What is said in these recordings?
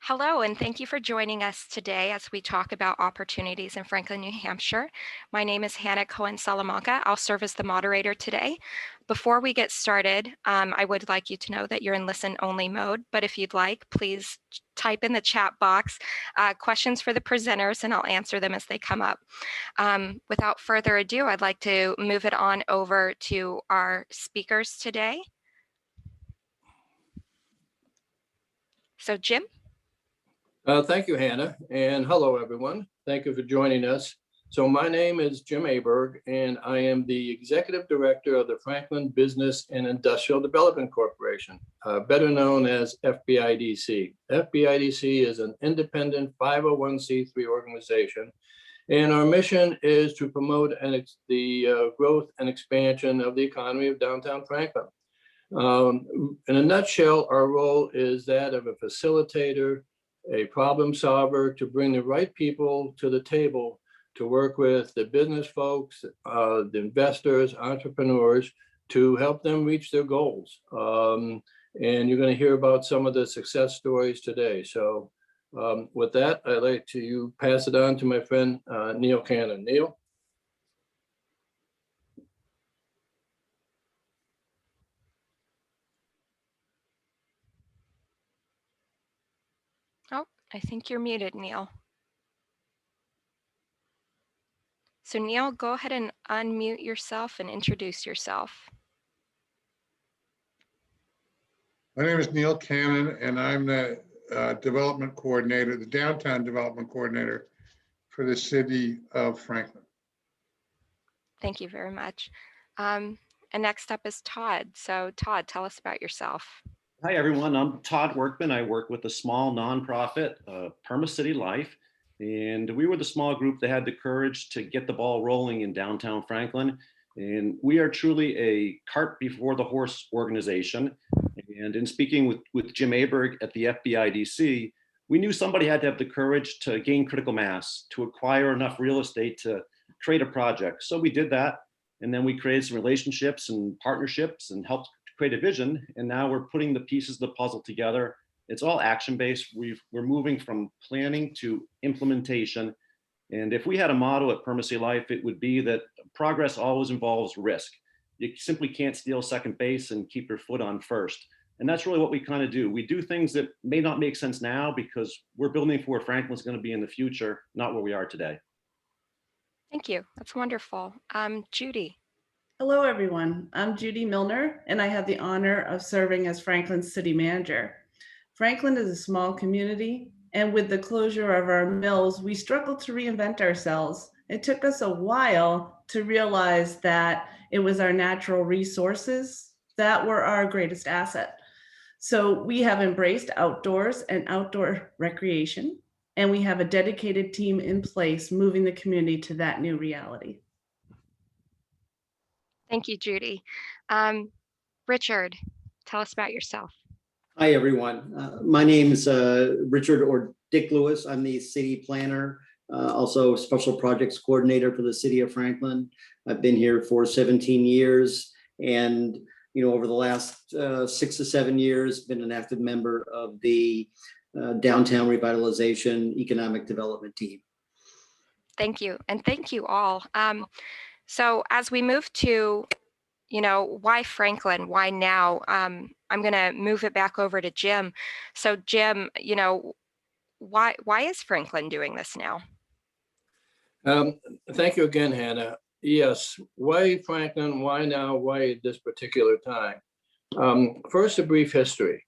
Hello, and thank you for joining us today as we talk about opportunities in Franklin, New Hampshire. My name is Hannah Cohen Salamanca. I'll serve as the moderator today. Before we get started, I would like you to know that you're in listen only mode, but if you'd like, please type in the chat box questions for the presenters and I'll answer them as they come up. Without further ado, I'd like to move it on over to our speakers today. So Jim? Thank you, Hannah, and hello, everyone. Thank you for joining us. So my name is Jim Aberg, and I am the Executive Director of the Franklin Business and Industrial Development Corporation, better known as FBIDC. FBIDC is an independent 501c3 organization, and our mission is to promote the growth and expansion of the economy of downtown Franklin. In a nutshell, our role is that of a facilitator, a problem solver, to bring the right people to the table to work with the business folks, the investors, entrepreneurs, to help them reach their goals. And you're going to hear about some of the success stories today. So with that, I'd like to pass it on to my friend, Neil Cannon. Neil? Oh, I think you're muted, Neil. So Neil, go ahead and unmute yourself and introduce yourself. My name is Neil Cannon, and I'm the development coordinator, the downtown development coordinator for the city of Franklin. Thank you very much. And next up is Todd. So Todd, tell us about yourself. Hi, everyone. I'm Todd Workman. I work with a small nonprofit, Perma City Life. And we were the small group that had the courage to get the ball rolling in downtown Franklin. And we are truly a cart before the horse organization. And in speaking with Jim Aberg at the FBIDC, we knew somebody had to have the courage to gain critical mass, to acquire enough real estate to create a project. So we did that. And then we created some relationships and partnerships and helped create a vision. And now we're putting the pieces of the puzzle together. It's all action-based. We're moving from planning to implementation. And if we had a motto at Permacy Life, it would be that progress always involves risk. You simply can't steal second base and keep your foot on first. And that's really what we kind of do. We do things that may not make sense now because we're building for where Franklin's going to be in the future, not where we are today. Thank you. That's wonderful. Judy. Hello, everyone. I'm Judy Milner, and I have the honor of serving as Franklin's city manager. Franklin is a small community, and with the closure of our mills, we struggled to reinvent ourselves. It took us a while to realize that it was our natural resources that were our greatest asset. So we have embraced outdoors and outdoor recreation, and we have a dedicated team in place moving the community to that new reality. Thank you, Judy. Richard, tell us about yourself. Hi, everyone. My name is Richard or Dick Lewis. I'm the city planner, also special projects coordinator for the city of Franklin. I've been here for 17 years, and over the last 6 to 7 years, been an active member of the downtown revitalization economic development team. Thank you, and thank you all. So as we move to, why Franklin, why now? I'm going to move it back over to Jim. So Jim, why is Franklin doing this now? Thank you again, Hannah. Yes, why Franklin? Why now? Why at this particular time? First, a brief history.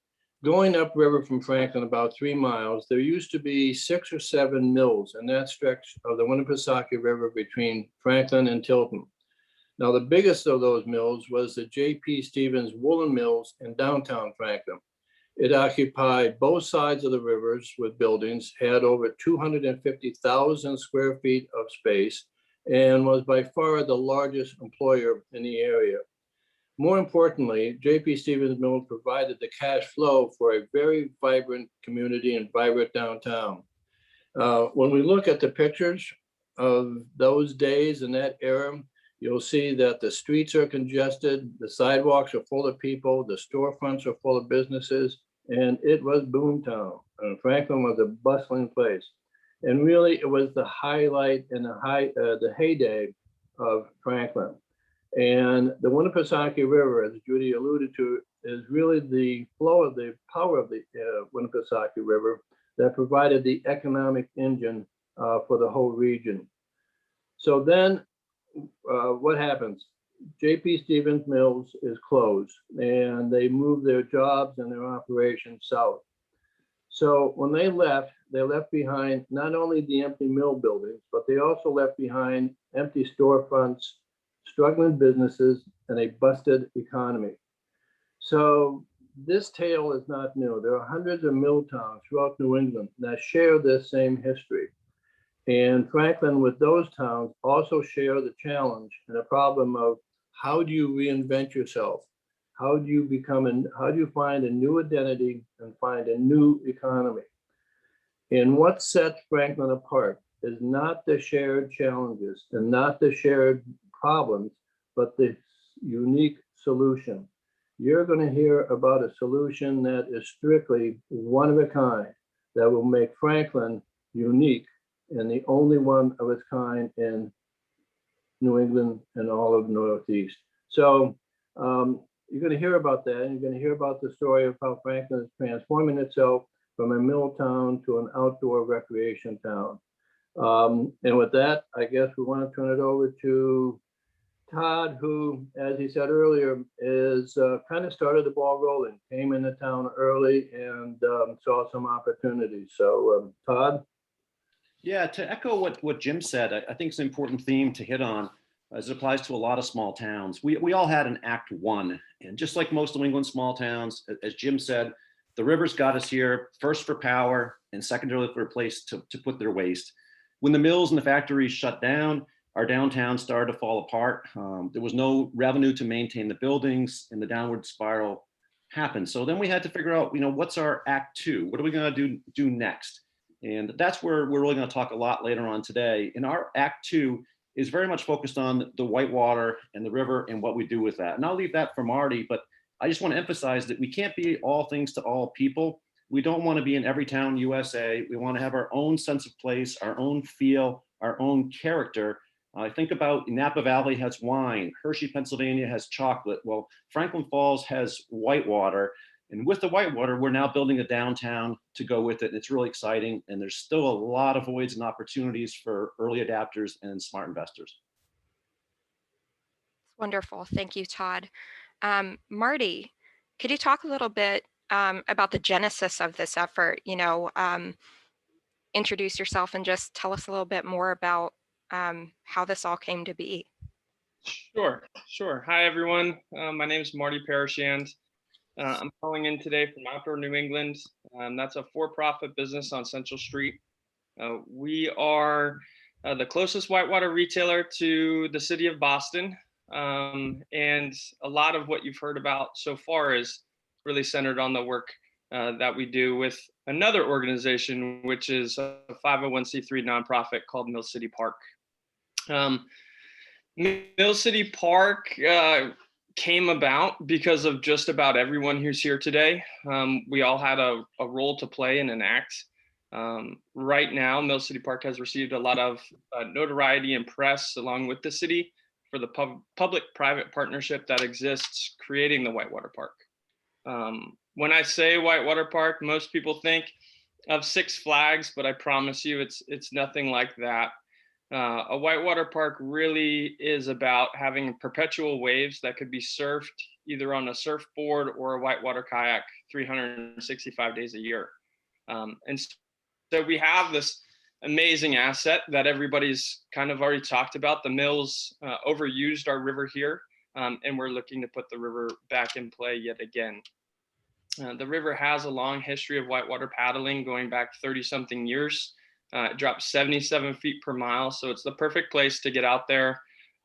Going upriver from Franklin about 3 miles, there used to be 6 or 7 mills in that stretch of the Winnipesaukee River between Franklin and Tilton. Now, the biggest of those mills was the J.P. Stevens Woolen Mills in downtown Franklin. It occupied both sides of the rivers with buildings, had over 250,000 square feet of space, and was by far the largest employer in the area. More importantly, J.P. Stevens Mill provided the cash flow for a very vibrant community and vibrant downtown. When we look at the pictures of those days in that era, you'll see that the streets are congested, the sidewalks are full of people, the storefronts are full of businesses, and it was boomtown. Franklin was a bustling place. And really, it was the highlight and the heyday of Franklin. And the Winnipesaukee River, as Judy alluded to, is really the flow of the power of the Winnipesaukee River that provided the economic engine for the whole region. So then what happens? J.P. Stevens Mills is closed, and they moved their jobs and their operations south. So when they left behind not only the empty mill buildings, but they also left behind empty storefronts, struggling businesses, and a busted economy. So this tale is not new. There are hundreds of mill towns throughout New England that share this same history. And Franklin, with those towns, also share the challenge and the problem of how do you reinvent yourself? How do you find a new identity and find a new economy? And what sets Franklin apart is not the shared challenges and not the shared problems, but the unique solution. You're going to hear about a solution that is strictly one of a kind, that will make Franklin unique and the only one of its kind in New England and all of the Northeast. So you're going to hear about that, and you're going to hear about the story of how Franklin is transforming itself from a mill town to an outdoor recreation town. And with that, I guess we want to turn it over to Todd, who, as he said earlier, is kind of started the ball rolling, came into town early and saw some opportunities. So Todd? Yeah, to echo what Jim said, I think it's an important theme to hit on as it applies to a lot of small towns. We all had an Act One, and just like most New England small towns, as Jim said, the rivers got us here, first for power and secondarily for a place to put their waste. When the mills and the factories shut down, our downtown started to fall apart. There was no revenue to maintain the buildings, and the downward spiral happened. So then we had to figure out, what's our Act Two? What are we going to do next? And that's where we're really going to talk a lot later on today. And our Act Two is very much focused on the whitewater and the river and what we do with that. And I'll leave that for Marty, but I just want to emphasize that we can't be all things to all people. We don't want to be in every town USA. We want to have our own sense of place, our own feel, our own character. I think about Napa Valley has wine, Hershey, Pennsylvania has chocolate. Well, Franklin Falls has whitewater. And with the whitewater, we're now building a downtown to go with it. And it's really exciting. And there's still a lot of voids and opportunities for early adapters and smart investors. Wonderful. Thank you, Todd. Marty, could you talk a little bit about the genesis of this effort? Introduce yourself and just tell us a little bit more about how this all came to be. Sure. Hi, everyone. My name is Marty Parashand. I'm calling in today from Outdoor New England. That's a for-profit business on Central Street. We are the closest whitewater retailer to the city of Boston. And a lot of what you've heard about so far is really centered on the work that we do with another organization, which is a 501c3 nonprofit called Mill City Park. Mill City Park came about because of just about everyone who's here today. We all had a role to play in an act. Right now, Mill City Park has received a lot of notoriety and press along with the city for the public-private partnership that exists creating the Whitewater Park. When I say Whitewater Park, most people think of Six Flags, but I promise you it's nothing like that. A whitewater park really is about having perpetual waves that could be surfed either on a surfboard or a whitewater kayak 365 days a year. And so we have this amazing asset that everybody's kind of already talked about. The mills overused our river here, and we're looking to put the river back in play yet again. The river has a long history of whitewater paddling going back 30-something years. It drops 77 feet per mile, so it's the perfect place to get out there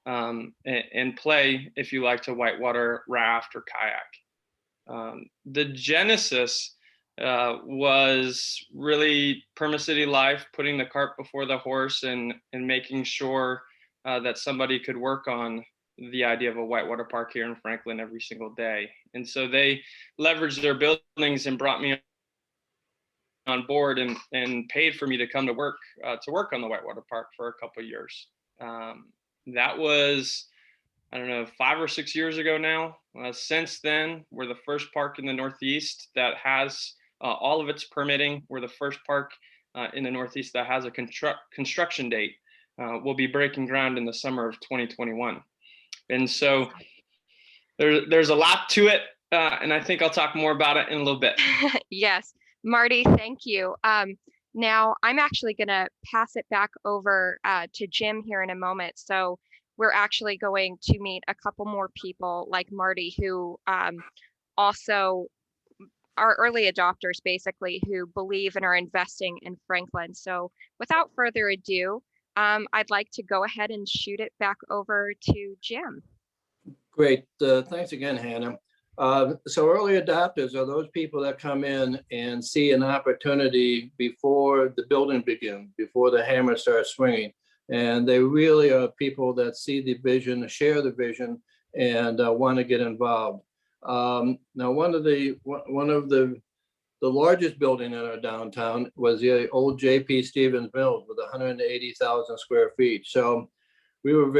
and play if you like to whitewater raft or kayak. The genesis was really Perma-City Life putting the cart before the horse and making sure that somebody could work on the idea of a whitewater park here in Franklin every single day. And so they leveraged their buildings and brought me on board and paid for me to come to work on the Whitewater Park for a couple of years. That was, I don't know, 5 or 6 years ago now. Since then, we're the first park in the Northeast that has all of its permitting. We're the first park in the Northeast that has a construction date. We'll be breaking ground in the summer of 2021. And so there's a lot to it. And I think I'll talk more about it in a little bit. Yes, Marty, thank you. Now I'm actually going to pass it back over to Jim here in a moment. So we're actually going to meet a couple more people like Marty who also are early adopters, basically, who believe and are investing in Franklin. So without further ado, I'd like to go ahead and shoot it back over to Jim. Great. Thanks again, Hannah. So early adopters are those people that come in and see an opportunity before the building begins, before the hammer starts swinging. And they really are people that see the vision, share the vision, and want to get involved. Now, one of the largest building in our downtown was the old J.P. Stevens Mills with 180,000 square feet. So we were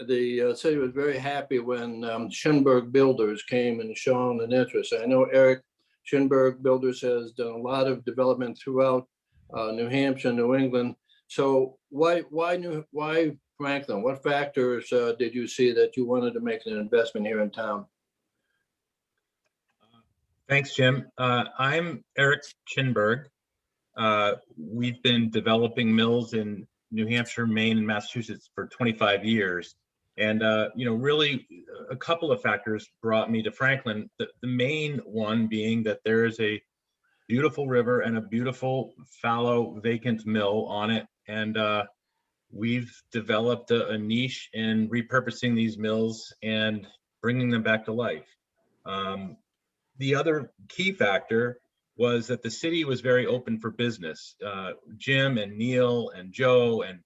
the city was very happy when Schönberg Builders came and shown an interest. I know Eric Schönberg Builders has done a lot of development throughout New Hampshire, New England. So why Franklin? What factors did you see that you wanted to make an investment here in town? Thanks, Jim. I'm Eric Schönberg. We've been developing mills in New Hampshire, Maine, and Massachusetts for 25 years. And, really a couple of factors brought me to Franklin. The main one being that there is a beautiful river and a beautiful fallow vacant mill on it. And we've developed a niche in repurposing these mills and bringing them back to life. The other key factor was that the city was very open for business. Jim and Neil and Joe and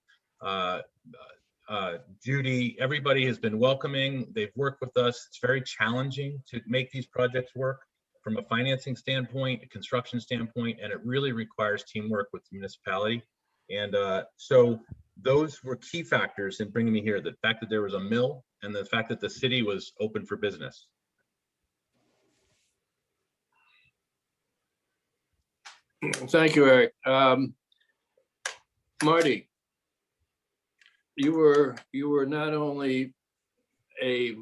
Judy, everybody has been welcoming. They've worked with us. It's very challenging to make these projects work from a financing standpoint, a construction standpoint, and it really requires teamwork with the municipality. And so those were key factors in bringing me here, the fact that there was a mill and the fact that the city was open for business. Thank you, Eric. Marty, you were not only a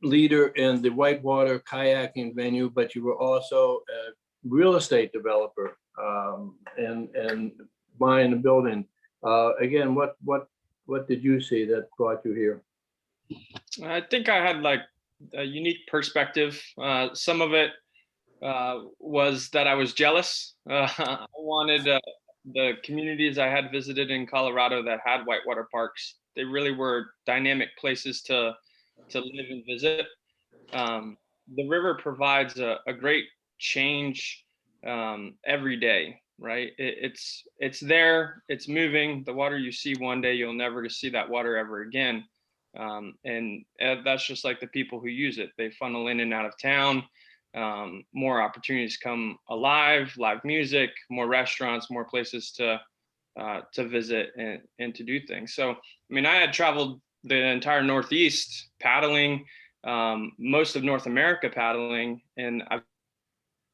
leader in the whitewater kayaking venue, but you were also a real estate developer and buying a building. Again, what did you see that brought you here? I think I had like a unique perspective. Some of it was that I was jealous. I wanted the communities I had visited in Colorado that had whitewater parks. They really were dynamic places to live and visit. The river provides a great change every day, right? It's there, it's moving. The water you see one day, you'll never see that water ever again. And that's just like the people who use it. They funnel in and out of town. More opportunities come alive, live music, more restaurants, more places to visit and to do things. So, I mean, I had traveled the entire Northeast paddling, most of North America paddling, and I've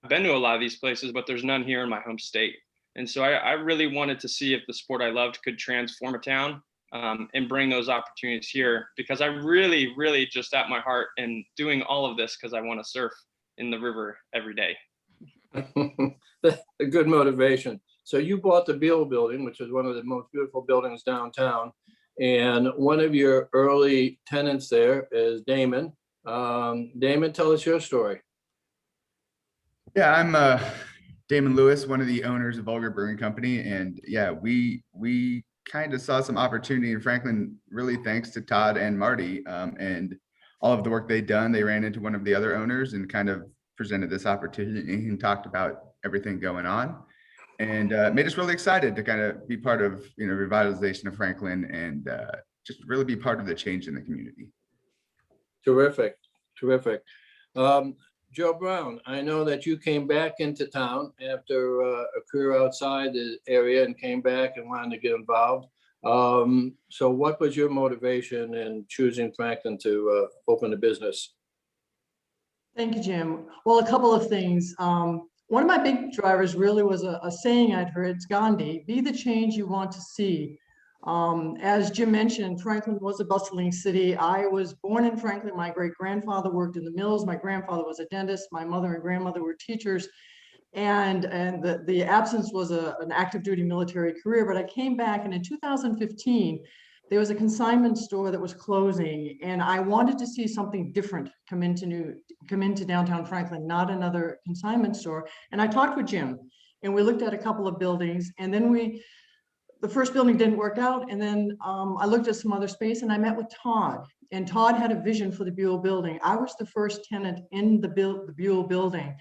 been to a lot of these places, but there's none here in my home state. And so I really wanted to see if the sport I loved could transform a town and bring those opportunities here, because I really, really just at my heart and doing all of this because I want to surf in the river every day. A good motivation. So you bought the Beale building, which is one of the most beautiful buildings downtown. And one of your early tenants there is Damon. Damon, tell us your story. Yeah, I'm Damon Lewis, one of the owners of Vulgar Brewing Company. And yeah, we kind of saw some opportunity in Franklin, really thanks to Todd and Marty. And all of the work they'd done, they ran into one of the other owners and kind of presented this opportunity and talked about everything going on, and made us really excited to kind of be part of, revitalization of Franklin and just really be part of the change in the community. Terrific, terrific. Joe Brown, I know that you came back into town after a career outside the area and came back and wanted to get involved. So what was your motivation in choosing Franklin to open a business? Thank you, Jim. Well, a couple of things. One of my big drivers really was a saying I'd heard, it's Gandhi, be the change you want to see. As Jim mentioned, Franklin was a bustling city. I was born in Franklin. My great-grandfather worked in the mills. My grandfather was a dentist. My mother and grandmother were teachers. And the absence was an active duty military career, but I came back, and in 2015, there was a consignment store that was closing, and I wanted to see something different come into downtown Franklin, not another consignment store. And I talked with Jim, and we looked at a couple of buildings, and then the first building didn't work out, and then I looked at some other space, and I met with Todd, and Todd had a vision for the Buell building. I was the first tenant in the Buell building.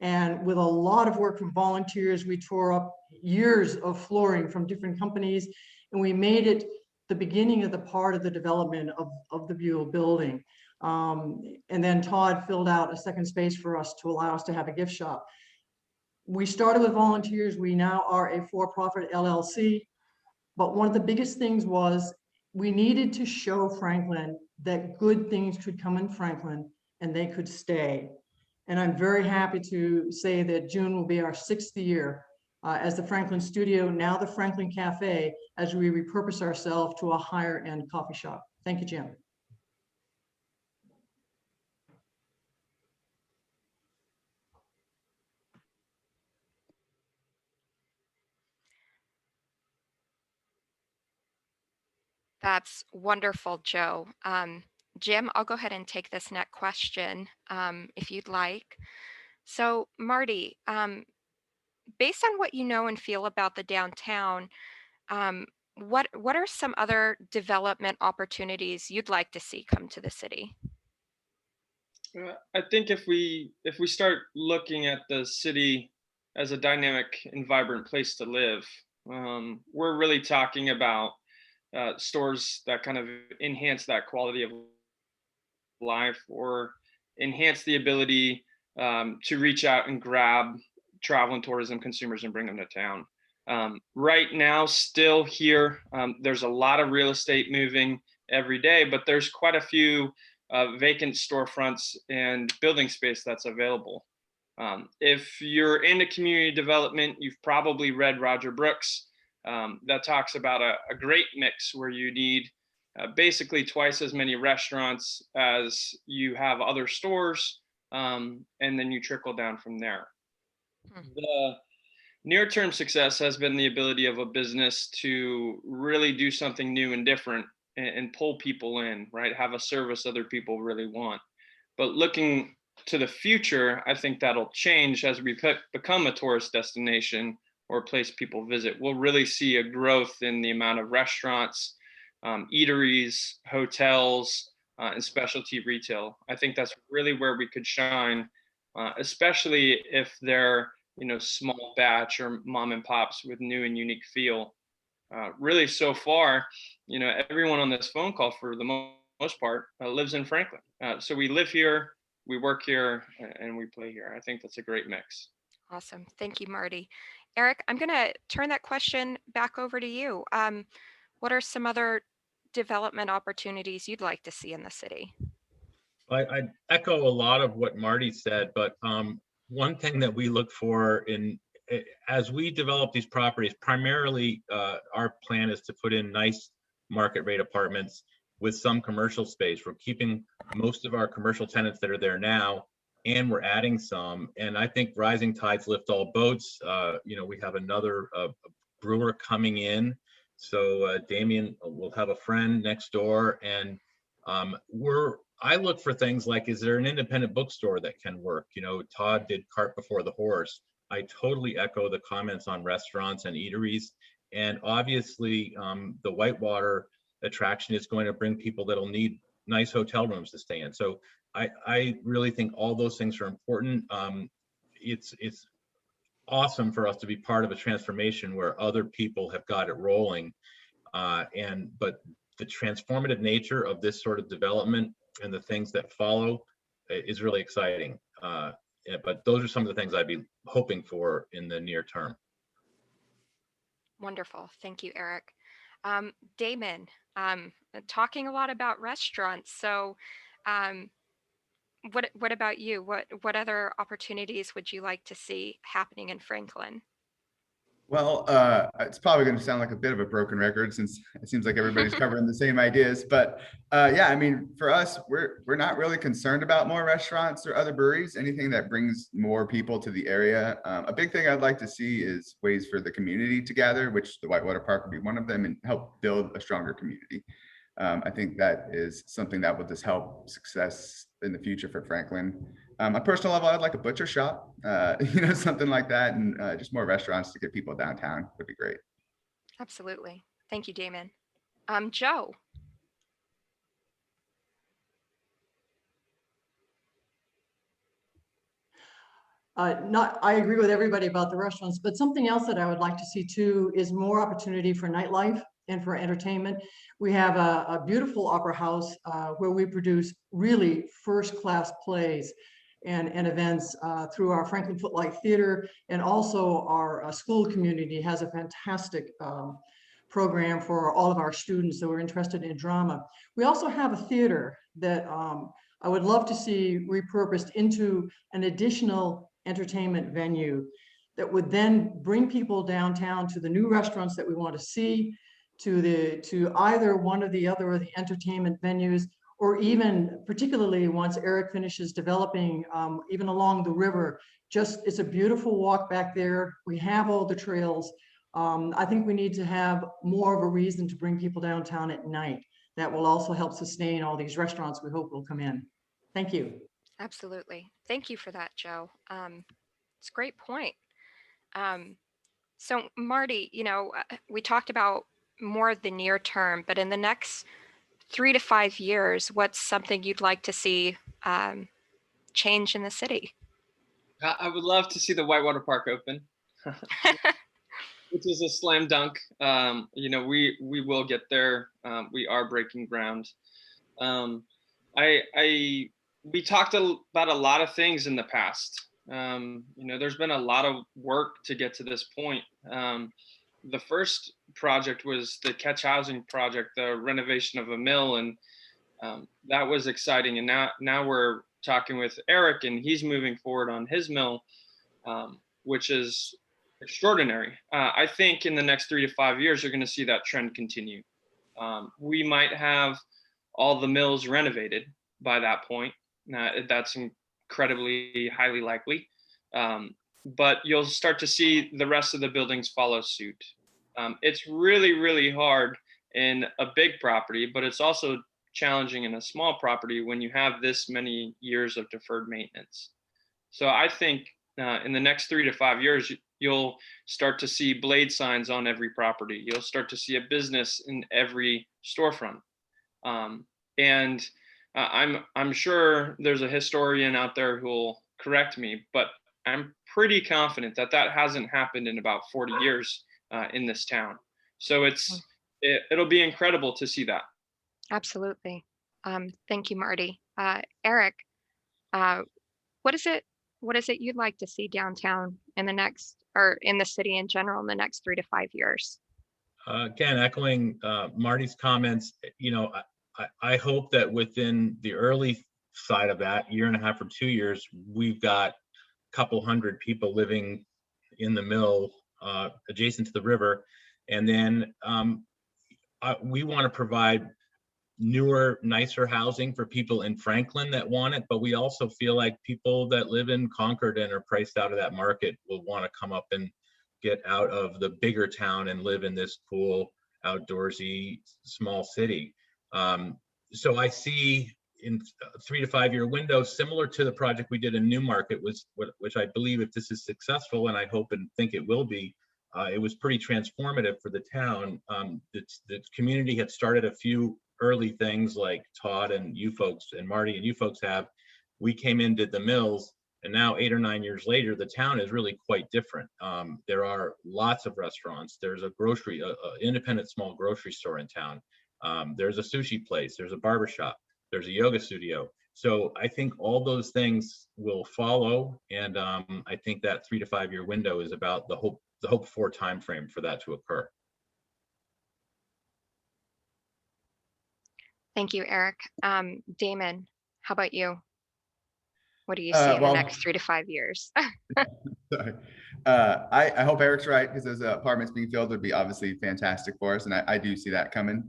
And with a lot of work from volunteers, we tore up years of flooring from different companies, and we made it the beginning of the part of the development of the Buell building. And then Todd filled out a second space for us to allow us to have a gift shop. We started with volunteers. We now are a for-profit LLC. But one of the biggest things was we needed to show Franklin that good things could come in Franklin and they could stay. And I'm very happy to say that June will be our 6th year as the Franklin Studio, now the Franklin Cafe, as we repurpose ourselves to a higher end coffee shop. Thank you, Jim. That's wonderful, Joe. Jim, I'll go ahead and take this next question if you'd like. So, Marty, based on what you know and feel about the downtown, what are some other development opportunities you'd like to see come to the city? I think if we start looking at the city as a dynamic and vibrant place to live, we're really talking about stores that kind of enhance that quality of life or enhance the ability to reach out and grab travel and tourism consumers and bring them to town. Right now, still here, there's a lot of real estate moving every day, but there's quite a few vacant storefronts and building space that's available. If you're into community development, you've probably read Roger Brooks. That talks about a great mix where you need basically twice as many restaurants as you have other stores, and then you trickle down from there. The near-term success has been the ability of a business to really do something new and different and pull people in, right? Have a service other people really want. But looking to the future, I think that'll change as we become a tourist destination or a place people visit. We'll really see a growth in the amount of restaurants, eateries, hotels, and specialty retail. I think that's really where we could shine, especially if they're small batch or mom and pops with new and unique feel. Really, so far, everyone on this phone call, for the most part, lives in Franklin. So we live here, we work here, and we play here. I think that's a great mix. Awesome. Thank you, Marty. Eric, I'm going to turn that question back over to you. What are some other development opportunities you'd like to see in the city? I echo a lot of what Marty said, but one thing that we look for as we develop these properties, primarily our plan is to put in nice market rate apartments with some commercial space. We're keeping most of our commercial tenants that are there now, and we're adding some. And I think rising tides lift all boats. We have another brewer coming in. So Damien will have a friend next door, and I look for things like, is there an independent bookstore that can work? Todd did Cart Before the Horse. I totally echo the comments on restaurants and eateries. And obviously, the Whitewater attraction is going to bring people that'll need nice hotel rooms to stay in. So I really think all those things are important. It's awesome for us to be part of a transformation where other people have got it rolling. But the transformative nature of this sort of development and the things that follow is really exciting. But those are some of the things I'd be hoping for in the near term. Wonderful. Thank you, Eric. Damon, talking a lot about restaurants. So um, what about you? What other opportunities would you like to see happening in Franklin? Well, it's probably going to sound like a bit of a broken record since it seems like everybody's covering the same ideas. But yeah, I mean, for us, we're not really concerned about more restaurants or other breweries, anything that brings more people to the area. A big thing I'd like to see is ways for the community to gather, which the Whitewater Park would be one of them, and help build a stronger community. I think that is something that will just help success in the future for Franklin. On a personal level, I'd like a butcher shop, something like that, and just more restaurants to get people downtown would be great. Absolutely. Thank you, Damon. Joe. I agree with everybody about the restaurants, but something else that I would like to see too is more opportunity for nightlife and for entertainment. We have a beautiful opera house where we produce really first-class plays and events through our Franklin Footlight Theater, and also our school community has a fantastic program for all of our students that are interested in drama. We also have a theater that I would love to see repurposed into an additional entertainment venue that would then bring people downtown to the new restaurants that we want to see, to either one or the other of the entertainment venues, or even particularly once Eric finishes developing even along the river. Just, it's a beautiful walk back there. We have all the trails. I think we need to have more of a reason to bring people downtown at night. That will also help sustain all these restaurants we hope will come in. Thank you. Absolutely. Thank you for that, Joe. It's a great point. So Marty, we talked about more of the near term, but in the next 3 to 5 years, what's something you'd like to see change in the city? I would love to see the Whitewater Park open, which is a slam dunk. We will get there. We are breaking ground. We talked about a lot of things in the past. There's been a lot of work to get to this point. The first project was the Catch Housing project, the renovation of a mill, and that was exciting. And now we're talking with Eric, and he's moving forward on his mill, which is extraordinary. I think in the next 3 to 5 years, you're going to see that trend continue. We might have all the mills renovated by that point. That's incredibly highly likely. But you'll start to see the rest of the buildings follow suit. It's really, really hard in a big property, but it's also challenging in a small property when you have this many years of deferred maintenance. So I think in the next 3 to 5 years, you'll start to see blade signs on every property. You'll start to see a business in every storefront. And I'm sure there's a historian out there who will correct me, but I'm pretty confident that hasn't happened in about 40 years in this town. So it'll be incredible to see that. Absolutely. Thank you, Marty. Eric, what is it you'd like to see downtown in the next, or in the city in general, in the next 3 to 5 years? Again, echoing Marty's comments, I hope that within the early side of that, 1.5 or 2 years, we've got a couple hundred people living in the mill adjacent to the river. And then we want to provide newer, nicer housing for people in Franklin that want it, but we also feel like people that live in Concord and are priced out of that market will want to come up and get out of the bigger town and live in this cool, outdoorsy, small city. So I see in a 3 to 5 year window, similar to the project we did in Newmarket, which I believe, if this is successful, and I hope and think it will be, it was pretty transformative for the town. The community had started a few early things like Todd and you folks and Marty and you folks have. We came in, did the mills, and now 8 or 9 years later, the town is really quite different. There are lots of restaurants. There's a independent small grocery store in town. There's a sushi place. There's a barbershop. There's a yoga studio. So I think all those things will follow, and I think that 3 to 5 year window is about the hope for time frame for that to occur. Thank you, Eric. Damon, how about you? What do you see in the next 3 to 5 years? Sorry. I hope Eric's right, because those apartments being filled would be obviously fantastic for us, and I do see that coming.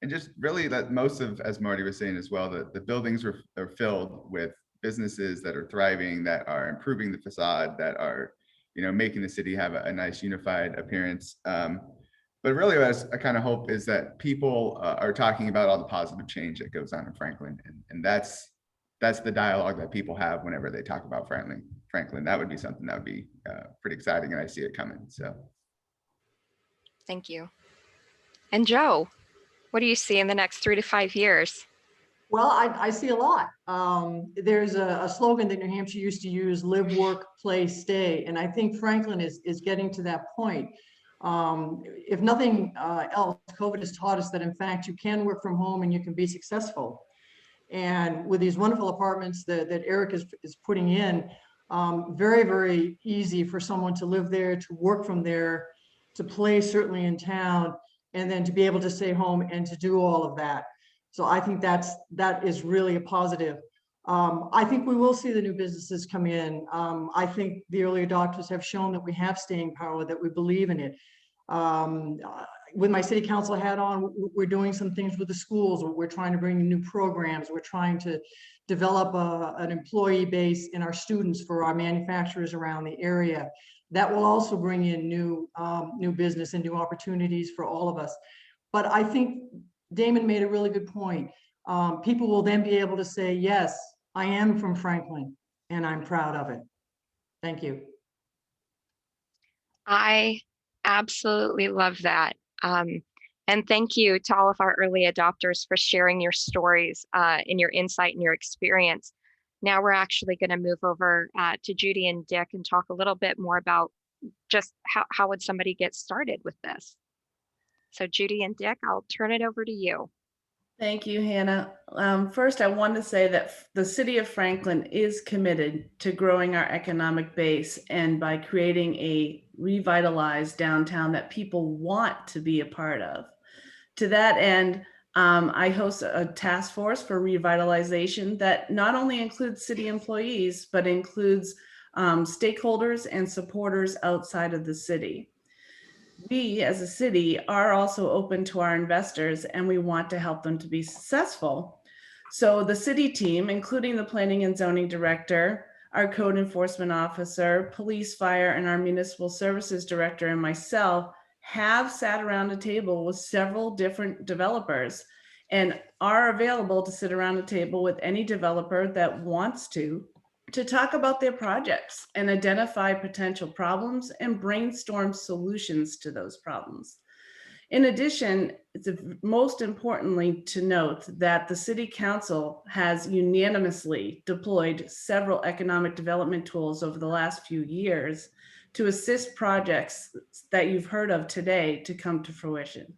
And just really that most of, as Marty was saying as well, that the buildings are filled with businesses that are thriving, that are improving the facade, that are, making the city have a nice unified appearance. But really, what I kind of hope is that people are talking about all the positive change that goes on in Franklin, and that's the dialogue that people have whenever they talk about Franklin. That would be something that would be pretty exciting, and I see it coming. So, Thank you. And Joe, what do you see in the next 3 to 5 years? Well, I see a lot. There's a slogan that New Hampshire used to use: live, work, play, stay. And I think Franklin is getting to that point. If nothing else, COVID has taught us that, in fact, you can work from home and you can be successful. And with these wonderful apartments that Eric is putting in, very, very easy for someone to live there, to work from there, to play certainly in town, and then to be able to stay home and to do all of that. So I think that is really a positive. I think we will see the new businesses come in. I think the early adopters have shown that we have staying power, that we believe in it. With my city council hat on, we're doing some things with the schools. We're trying to bring new programs. We're trying to develop an employee base in our students for our manufacturers around the area. That will also bring in new business and new opportunities for all of us. But I think Damon made a really good point. People will then be able to say, yes, I am from Franklin and I'm proud of it. Thank you. I absolutely love that. And thank you to all of our early adopters for sharing your stories and your insight and your experience. Now we're actually going to move over to Judy and Dick and talk a little bit more about just how would somebody get started with this. So Judy and Dick, I'll turn it over to you. Thank you, Hannah. First, I want to say that the city of Franklin is committed to growing our economic base, and by creating a revitalized downtown that people want to be a part of. To that end, I host a task force for revitalization that not only includes city employees, but includes stakeholders and supporters outside of the city. We as a city are also open to our investors, and we want to help them to be successful. So the city team, including the planning and zoning director, our code enforcement officer, police, fire, and our municipal services director, and myself, have sat around a table with several different developers and are available to sit around a table with any developer that wants to talk about their projects and identify potential problems and brainstorm solutions to those problems. In addition, it's most importantly to note that the City Council has unanimously deployed several economic development tools over the last few years to assist projects that you've heard of today to come to fruition.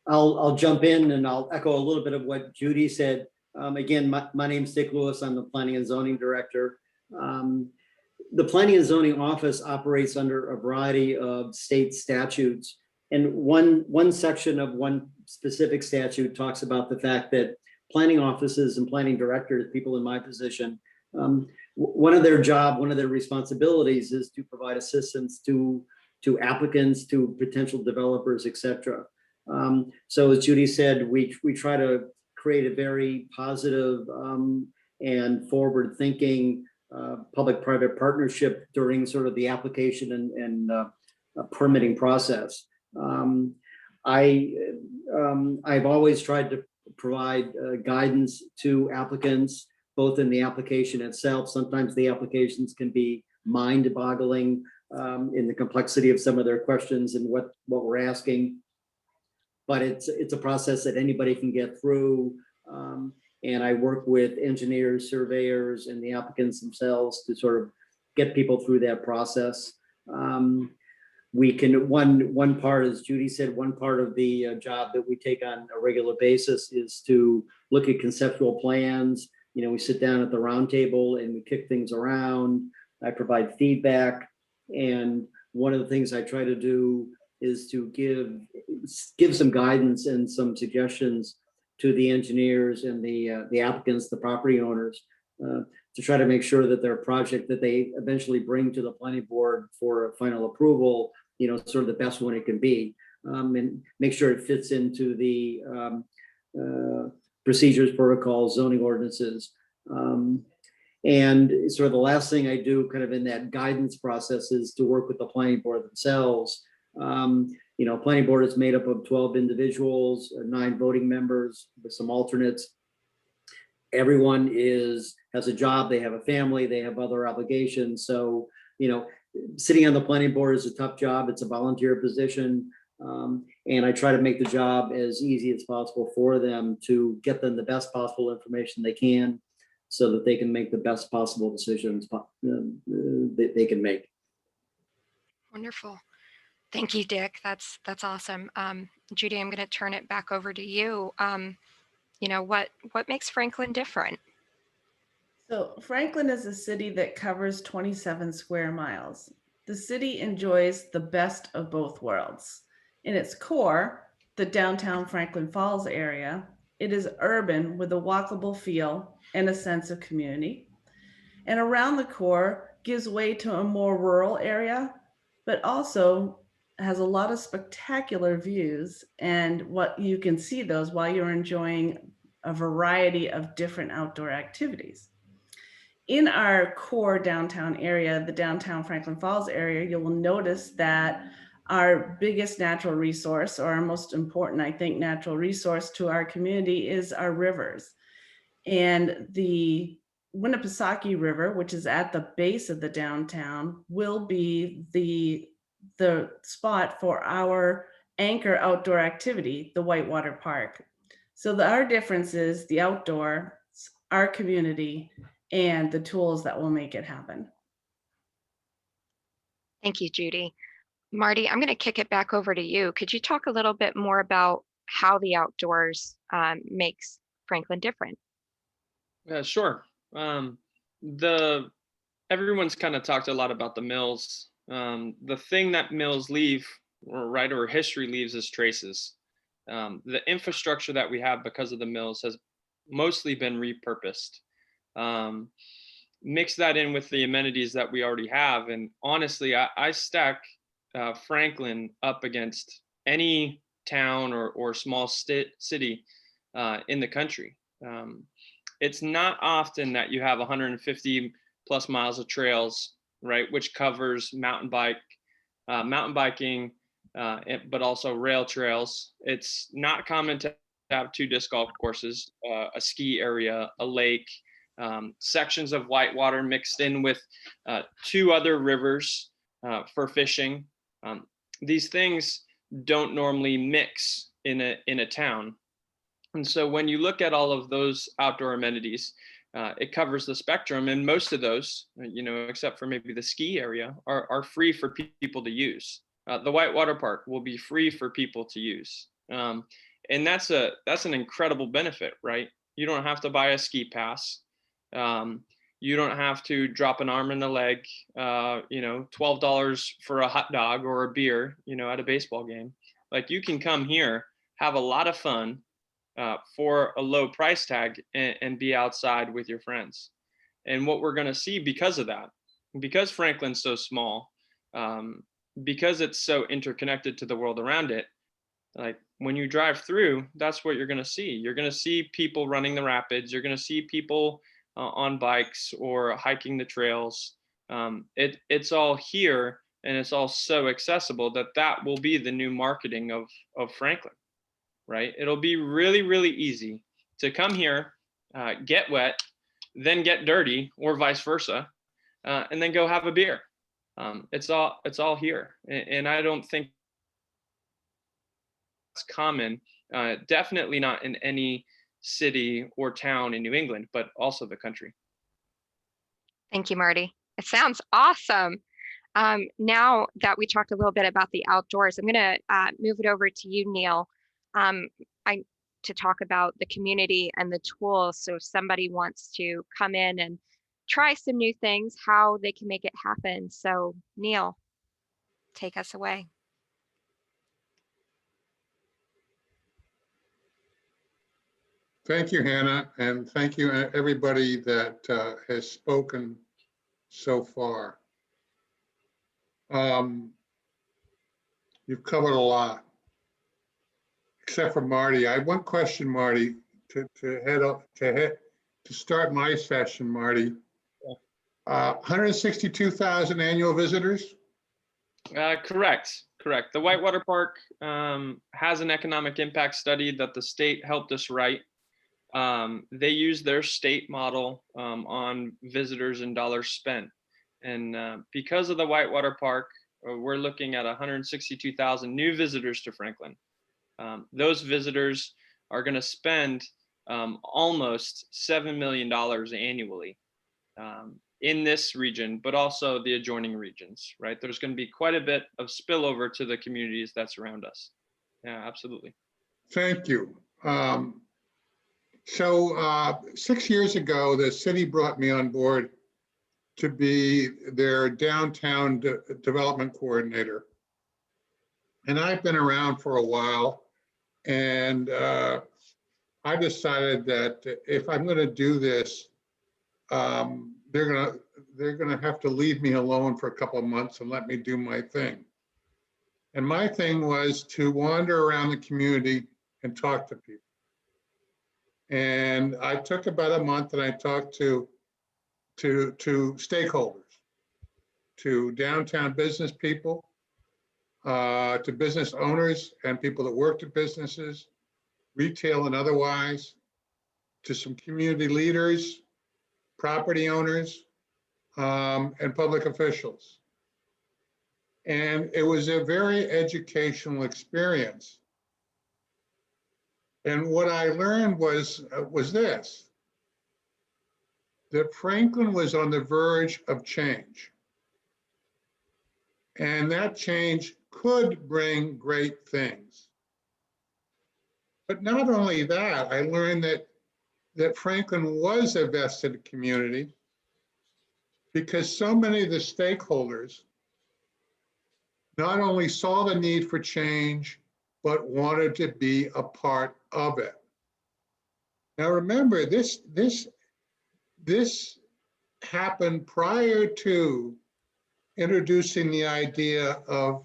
I'll jump in and I'll echo a little bit of what Judy said. Again, my name's Dick Lewis. I'm the Planning and Zoning Director. The Planning and Zoning Office operates under a variety of state statutes. And one section of one specific statute talks about the fact that planning offices and planning directors, people in my position, one of their responsibilities is to provide assistance to applicants, to potential developers, et cetera. So as Judy said, we try to create a very positive and forward-thinking public-private partnership during sort of the application and permitting process. I've always tried to provide guidance to applicants, both in the application itself. Sometimes the applications can be mind-boggling in the complexity of some of their questions and what we're asking. But it's a process that anybody can get through. And I work with engineers, surveyors, and the applicants themselves to sort of get people through that process. we can, one part, as Judy said, one part of the job that we take on a regular basis is to look at conceptual plans. We sit down at the round table and we kick things around. I provide feedback. And one of the things I try to do is to give some guidance and some suggestions to the engineers and the applicants, the property owners, to try to make sure that their project that they eventually bring to the planning board for a final approval, sort of the best one it can be, and make sure it fits into the procedures, protocols, zoning ordinances. And sort of the last thing I do kind of in that guidance process is to work with the planning board themselves. Planning board is made up of 12 individuals, 9 voting members with some alternates. Everyone has a job, they have a family, they have other obligations. So, sitting on the planning board is a tough job. It's a volunteer position. And I try to make the job as easy as possible for them to get them the best possible information they can so that they can make the best possible decisions that they can make. Wonderful. Thank you, Dick. That's awesome. Judy, I'm going to turn it back over to you. What makes Franklin different? So Franklin is a city that covers 27 square miles. The city enjoys the best of both worlds. In its core, the downtown Franklin Falls area, it is urban with a walkable feel and a sense of community. And around the core gives way to a more rural area, but also has a lot of spectacular views, and what you can see those while you're enjoying a variety of different outdoor activities. In our core downtown area, the downtown Franklin Falls area, you will notice that our biggest natural resource, or our most important, I think, natural resource to our community is our rivers. And the Winnipesaukee River, which is at the base of the downtown, will be the spot for our anchor outdoor activity, the Whitewater Park. So our difference is the outdoor, our community, and the tools that will make it happen. Thank you, Judy. Marty, I'm going to kick it back over to you. Could you talk a little bit more about how the outdoors makes Franklin different? Sure. Everyone's kind of talked a lot about the mills. The thing that mills leave, or history leaves, is traces. The infrastructure that we have because of the mills has mostly been repurposed. Mix that in with the amenities that we already have, and honestly, I stack Franklin up against any town or small city in the country. It's not often that you have 150 plus miles of trails, right, which covers mountain biking, but also rail trails. It's not common to have 2 disc golf courses, a ski area, a lake, sections of whitewater mixed in with 2 other rivers for fishing. These things don't normally mix in a town. And so when you look at all of those outdoor amenities, it covers the spectrum, and most of those, except for maybe the ski area, are free for people to use. The Whitewater Park will be free for people to use. And that's an incredible benefit, right? You don't have to buy a ski pass. You don't have to drop an arm and a leg, $12 for a hot dog or a beer, at a baseball game. Like, you can come here, have a lot of fun for a low price tag, and be outside with your friends. And what we're going to see because of that, because Franklin's so small, because it's so interconnected to the world around it, like, when you drive through, that's what you're going to see. You're going to see people running the rapids. You're going to see people on bikes or hiking the trails. It's all here, and it's all so accessible that will be the new marketing of Franklin, right? It'll be really, really easy to come here, get wet, then get dirty, or vice versa, and then go have a beer. It's all here, and I don't think it's common. Definitely not in any city or town in New England, but also the country. Thank you, Marty. It sounds awesome. Now that we talked a little bit about the outdoors, I'm going to move it over to you, Neil, um, to talk about the community and the tools. So if somebody wants to come in and try some new things, how they can make it happen. So Neil, take us away. Thank you, Hannah, and thank you everybody that has spoken so far. You've covered a lot, except for Marty. I have one question, Marty, to start my session, Marty. 162,000 annual visitors? Correct. The Whitewater Park has an economic impact study that the state helped us write. They use their state model on visitors and dollars spent. And because of the Whitewater Park, we're looking at 162,000 new visitors to Franklin. Those visitors are going to spend almost $7 million annually in this region, but also the adjoining regions, right? There's going to be quite a bit of spillover to the communities that surround us. Yeah, absolutely. Thank you. So 6 years ago, the city brought me on board to be their downtown development coordinator. And I've been around for a while, and I decided that if I'm going to do this, they're gonna have to leave me alone for a couple of months and let me do my thing. And my thing was to wander around the community and talk to people. And I took about a month and I talked to stakeholders, to downtown business people, to business owners and people that worked at businesses, retail and otherwise, to some community leaders, property owners, and public officials. And it was a very educational experience. And what I learned was this, that Franklin was on the verge of change. And that change could bring great things. But not only that, I learned that Franklin was a vested community because so many of the stakeholders not only saw the need for change, but wanted to be a part of it. Now remember, this happened prior to introducing the idea of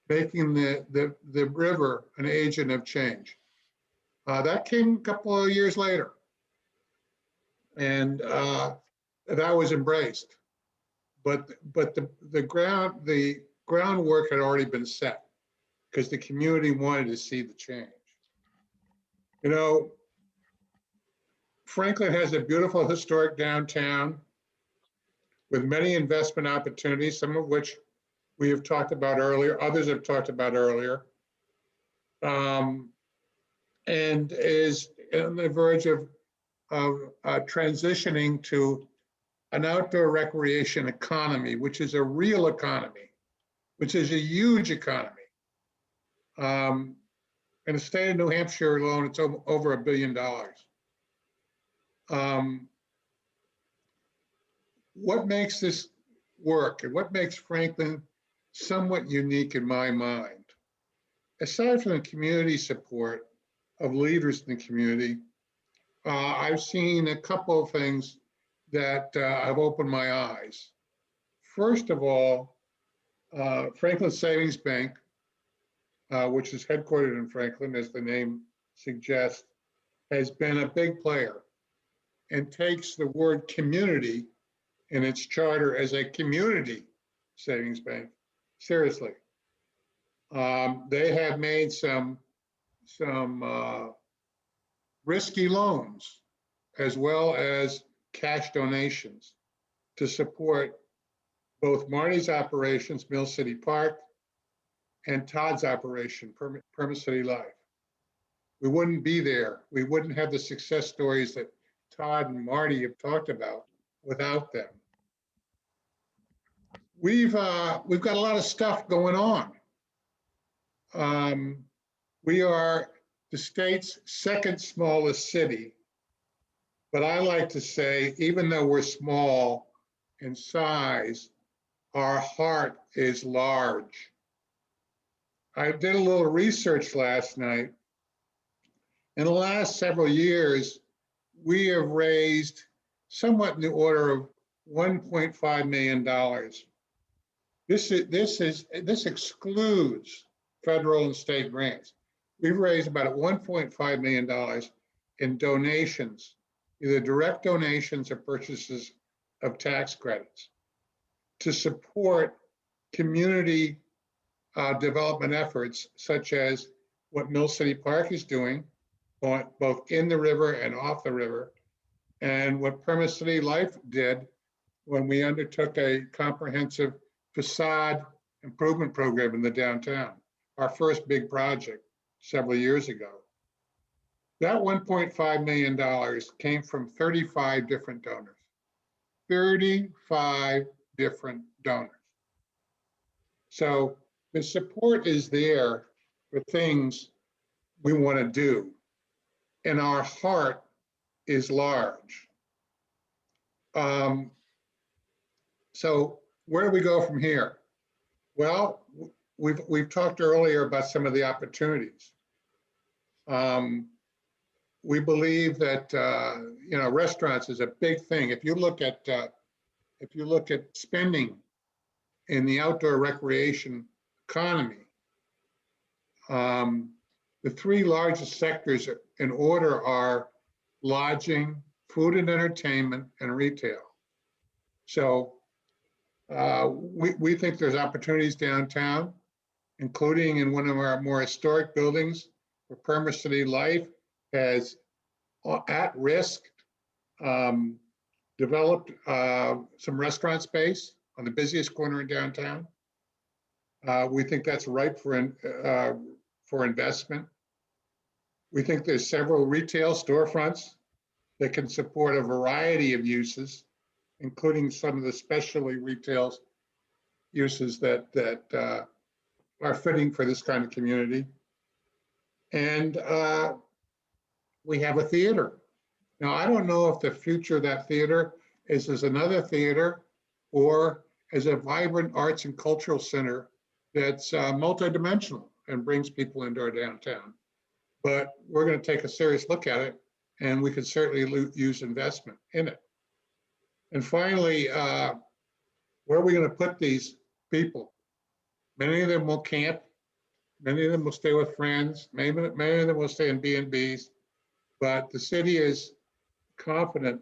making the river an agent of change. That came a couple of years later, and that was embraced. But the groundwork had already been set because the community wanted to see the change. You know, Franklin has a beautiful historic downtown with many investment opportunities, some of which we have talked about earlier, others have talked about earlier, and is on the verge of transitioning to an outdoor recreation economy, which is a real economy, which is a huge economy. In the state of New Hampshire alone, it's over $1 billion. What makes this work and what makes Franklin somewhat unique in my mind, aside from the community support of leaders in the community, I've seen a couple of things that have opened my eyes. First of all, Franklin Savings Bank, which is headquartered in Franklin, as the name suggests, has been a big player and takes the word community in its charter as a community savings bank seriously. They have made some risky loans as well as cash donations to support both Marty's operations, Mill City Park, and Todd's operation, Perma City Life. We wouldn't be there. We wouldn't have the success stories that Todd and Marty have talked about without them. we've got a lot of stuff going on. We are the state's second smallest city, but I like to say, even though we're small in size, our heart is large. I did a little research last night. In the last several years, we have raised somewhat in the order of $1.5 million. This excludes federal and state grants. We've raised about $1.5 million in donations, either direct donations or purchases of tax credits, to support community development efforts, such as what Mill City Park is doing, both in the river and off the river, and what Perma City Life did when we undertook a comprehensive facade improvement program in the downtown, our first big project several years ago. That $1.5 million came from 35 different donors. 35 different donors. So the support is there for things we want to do, and our heart is large. So where do we go from here? Well, we've talked earlier about some of the opportunities. We believe that restaurants is a big thing. If you look at spending in the outdoor recreation economy, the three largest sectors in order are lodging, food and entertainment, and retail. So we think there's opportunities downtown, including in one of our more historic buildings where Perma City Life has, at risk, developed some restaurant space on the busiest corner in downtown. We think that's ripe for investment. We think there's several retail storefronts that can support a variety of uses, including some of the specialty retail uses that are fitting for this kind of community. And we have a theater. Now, I don't know if the future of that theater is as another theater or as a vibrant arts and cultural center that's multidimensional and brings people into our downtown. But we're going to take a serious look at it, and we could certainly use investment in it. And finally, where are we going to put these people? Many of them will camp. Many of them will stay with friends. Many of them will stay in B&Bs. But the city is confident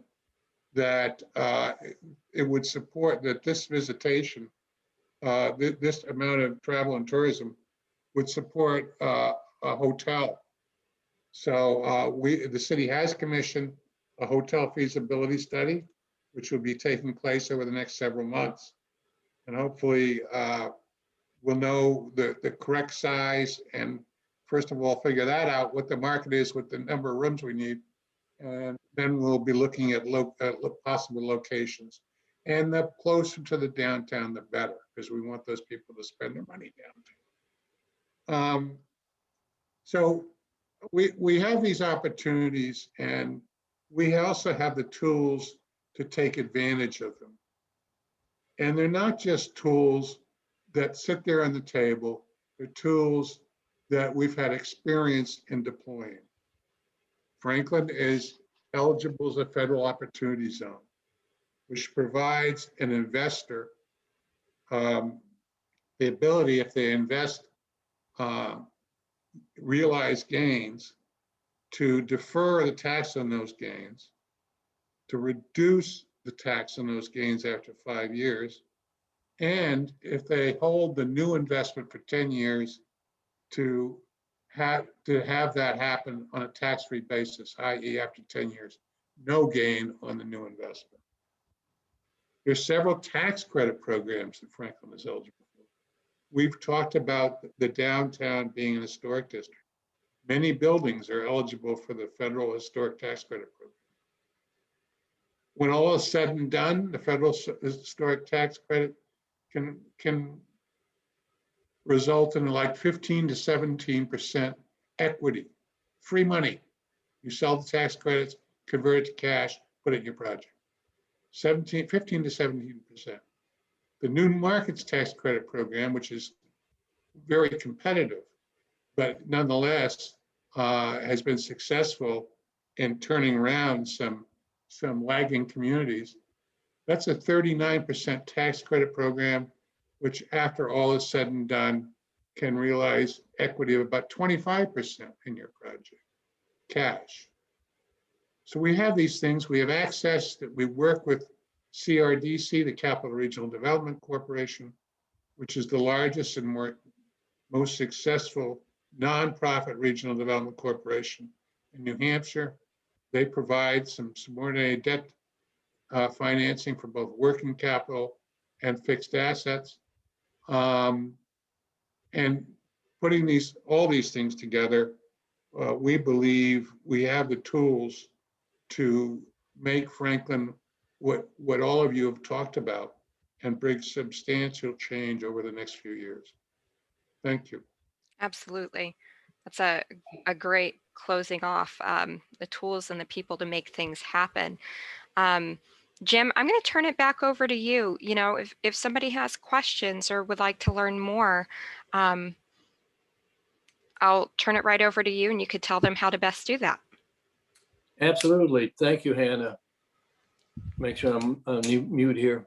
that it would support that this visitation, this amount of travel and tourism would support a hotel. So the city has commissioned a hotel feasibility study, which will be taking place over the next several months. And hopefully we'll know the correct size, and first of all, figure that out, what the market is with the number of rooms we need. And then we'll be looking at possible locations. And the closer to the downtown, the better, because we want those people to spend their money downtown. So we have these opportunities, and we also have the tools to take advantage of them. And they're not just tools that sit there on the table, they're tools that we've had experience in deploying. Franklin is eligible as a federal opportunity zone, which provides an investor the ability, if they invest realized gains, to defer the tax on those gains, to reduce the tax on those gains after 5 years, and if they hold the new investment for 10 years, to have that happen on a tax-free basis, i.e. after 10 years, no gain on the new investment. There's several tax credit programs that Franklin is eligible for. We've talked about the downtown being an historic district. Many buildings are eligible for the federal historic tax credit program. When all is said and done, the federal historic tax credit can result in like 15 to 17% equity, free money. You sell the tax credits, convert it to cash, put it in your project. 15 to 17%. The new markets tax credit program, which is very competitive, but nonetheless has been successful in turning around some lagging communities. That's a 39% tax credit program, which after all is said and done, can realize equity of about 25% in your project, cash. So we have these things, we have access that we work with CRDC, the Capital Regional Development Corporation, which is the largest and most successful nonprofit regional development corporation in New Hampshire. They provide some subordinated debt financing for both working capital and fixed assets. And putting all these things together, we believe we have the tools to make Franklin what all of you have talked about and bring substantial change over the next few years. Thank you. Absolutely. That's a great closing off, the tools and the people to make things happen. Jim, I'm going to turn it back over to you. You know, if somebody has questions or would like to learn more, I'll turn it right over to you and you could tell them how to best do that. Absolutely. Thank you, Hannah. Make sure I'm on mute here.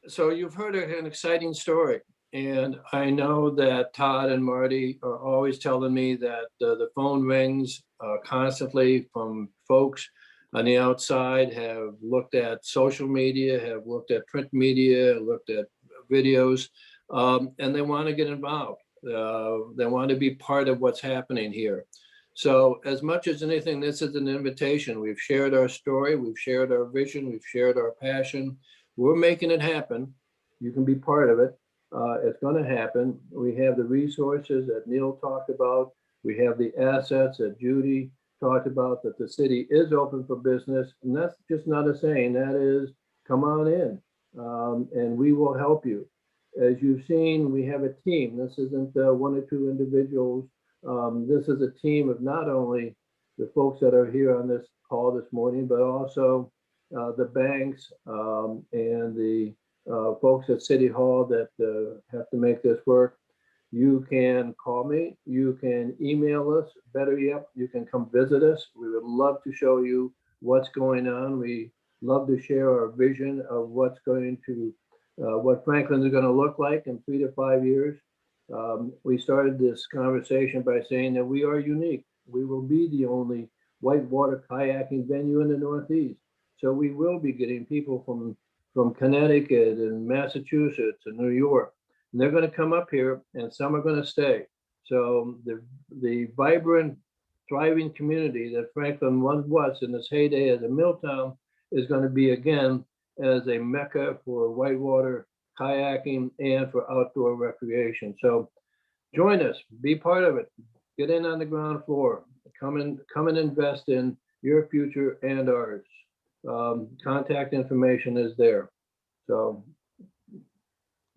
So you've heard an exciting story. And I know that Todd and Marty are always telling me that the phone rings constantly from folks on the outside, have looked at social media, have looked at print media, looked at videos, and they want to get involved. They want to be part of what's happening here. So as much as anything, this is an invitation. We've shared our story, we've shared our vision, we've shared our passion. We're making it happen. You can be part of it. It's going to happen. We have the resources that Neil talked about. We have the assets that Judy talked about, that the city is open for business. And that's just not a saying. That is, come on in and we will help you. As you've seen, we have a team. This isn't one or two individuals. This is a team of not only the folks that are here on this call this morning, but also the banks and the folks at City Hall that have to make this work. You can call me, you can email us, better yet, you can come visit us. We would love to show you what's going on. We love to share our vision of what's going to, what Franklin is going to look like in 3 to 5 years. We started this conversation by saying that we are unique. We will be the only whitewater kayaking venue in the Northeast. So we will be getting people from Connecticut and Massachusetts and New York. And they're going to come up here and some are going to stay. So the vibrant, thriving community that Franklin once was in its heyday as a mill town is going to be again as a mecca for whitewater kayaking and for outdoor recreation. So join us, be part of it, get in on the ground floor, come and invest in your future and ours. Contact information is there. So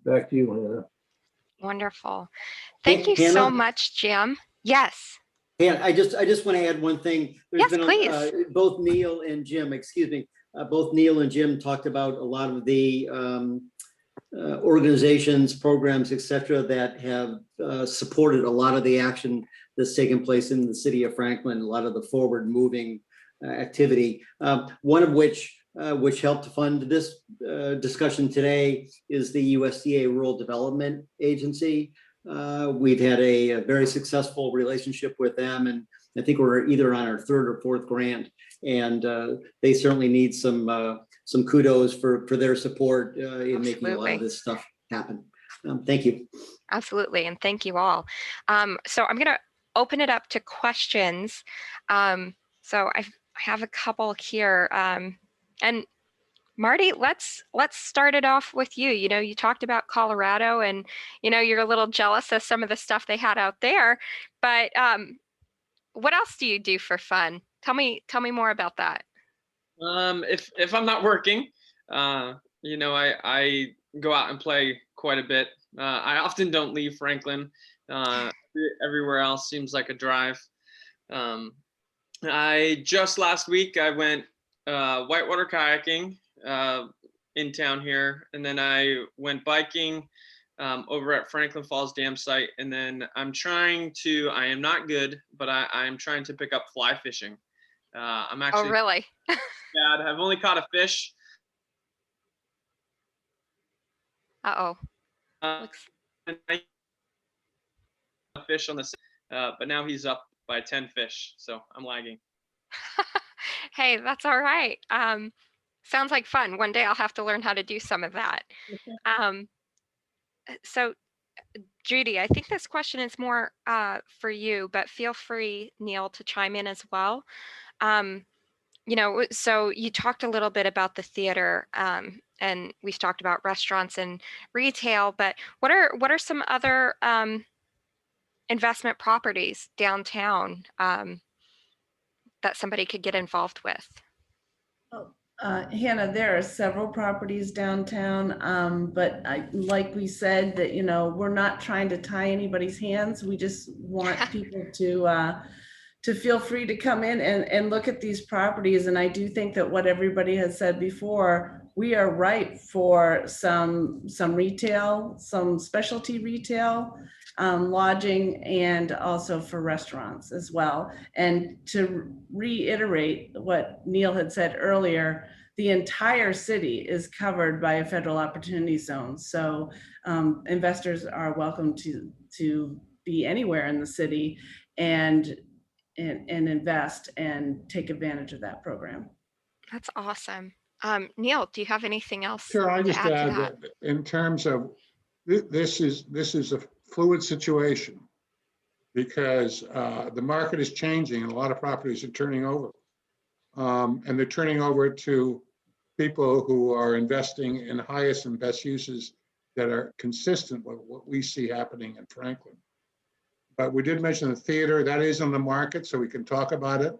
back to you, Hannah. Wonderful. Thank you so much, Jim. Yes. And I just want to add one thing. Yes, please. Both Neil and Jim, both Neil and Jim talked about a lot of the organizations, programs, etc., that have supported a lot of the action that's taken place in the city of Franklin, a lot of the forward moving activity. One of which helped to fund this discussion today is the USDA Rural Development Agency. We've had a very successful relationship with them, and I think we're either on our 3rd or 4th grant, and they certainly need some kudos for their support in making a lot of this stuff happen. Thank you. Absolutely, and thank you all. So I'm going to open it up to questions. So I have a couple here, and Marty, let's start it off with you. You know, you talked about Colorado, and you know you're a little jealous of some of the stuff they had out there. But what else do you do for fun? Tell me more about that. If I'm not working, you know, I go out and play quite a bit. I often don't leave Franklin. Everywhere else seems like a drive. I just last week I went whitewater kayaking in town here, and then I went biking over at Franklin Falls Dam site, and then I am not good, but I'm trying to pick up fly fishing. I'm Oh, actually really? bad. I've only caught a fish. Uh-oh. Uh, and I a fish on the but now he's up by 10 fish, so I'm lagging. Hey, that's all right. Sounds like fun. One day I'll have to learn how to do some of that. Um, so Judy, I think this question is more for you, but feel free, Neil, to chime in as well. So you talked a little bit about the theater, and we've talked about restaurants and retail, but what are some other investment properties downtown that somebody could get involved with? Hannah, there are several properties downtown, but like we said, that, we're not trying to tie anybody's hands. We just want people to feel free to come in and look at these properties. And I do think that what everybody has said before, we are ripe for some retail, some specialty retail, lodging, and also for restaurants as well. And to reiterate what Neil had said earlier, the entire city is covered by a federal opportunity zone. So investors are welcome to be anywhere in the city and invest and take advantage of that program. That's awesome. Neil, do you have anything else Sure, I to just add to add that? that in terms of, this is a fluid situation because the market is changing and a lot of properties are turning over. And they're turning over to people who are investing in highest and best uses that are consistent with what we see happening in Franklin. But we did mention the theater, that is on the market, so we can talk about it.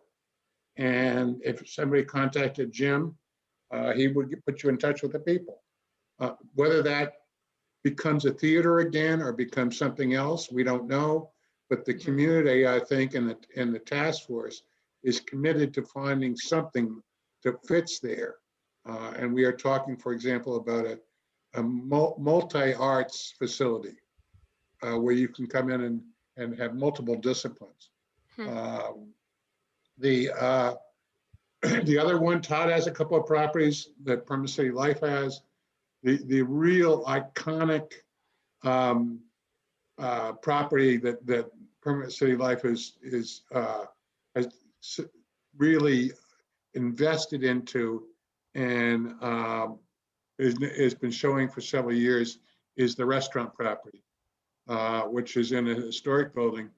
And if somebody contacted Jim, he would put you in touch with the people. Whether that becomes a theater again or becomes something else, we don't know. But the community, I think, and the task force is committed to finding something that fits there. And we are talking, for example, about a multi-arts facility where you can come in and have multiple disciplines. The other one, Todd has a couple of properties that Permanent City Life has. The real iconic property that Permanent City Life has really invested into and has been showing for several years is the restaurant property, which is in a historic building.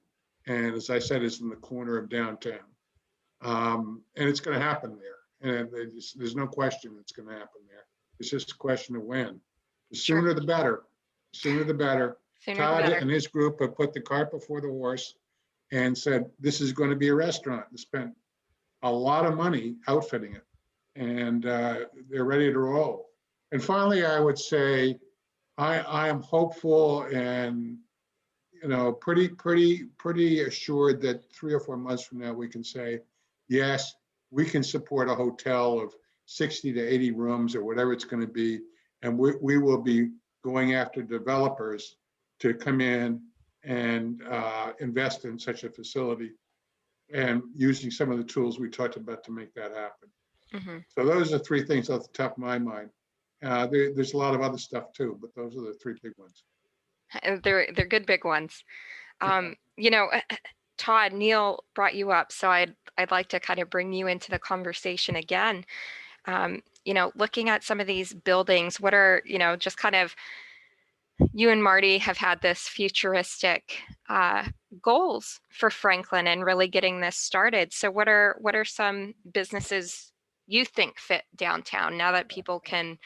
And as I said, it's in the corner of downtown. And it's going to happen there. And there's no question it's going to happen there. It's just a question of when. The sooner the better. Sooner the better. Todd and his group have put the cart before the horse and said, this is going to be a restaurant. They spent a lot of money outfitting it. And they're ready to roll. And finally, I would say, I am hopeful and pretty assured that 3 or 4 months from now, we can say, yes, we can support a hotel of 60 to 80 rooms or whatever it's going to be. And we will be going after developers to come in and invest in such a facility and using some of the tools we talked about to make that happen. So those are 3 things off the top of my mind. There's a lot of other stuff too, but those are the 3 big ones. They're good big ones. Todd, Neil brought you up, so I'd like to kind of bring you into the conversation again. Looking at some of these buildings, what are, just kind of, you and Marty have had this futuristic goals for Franklin and really getting this started. So what are some businesses you think fit downtown now that people can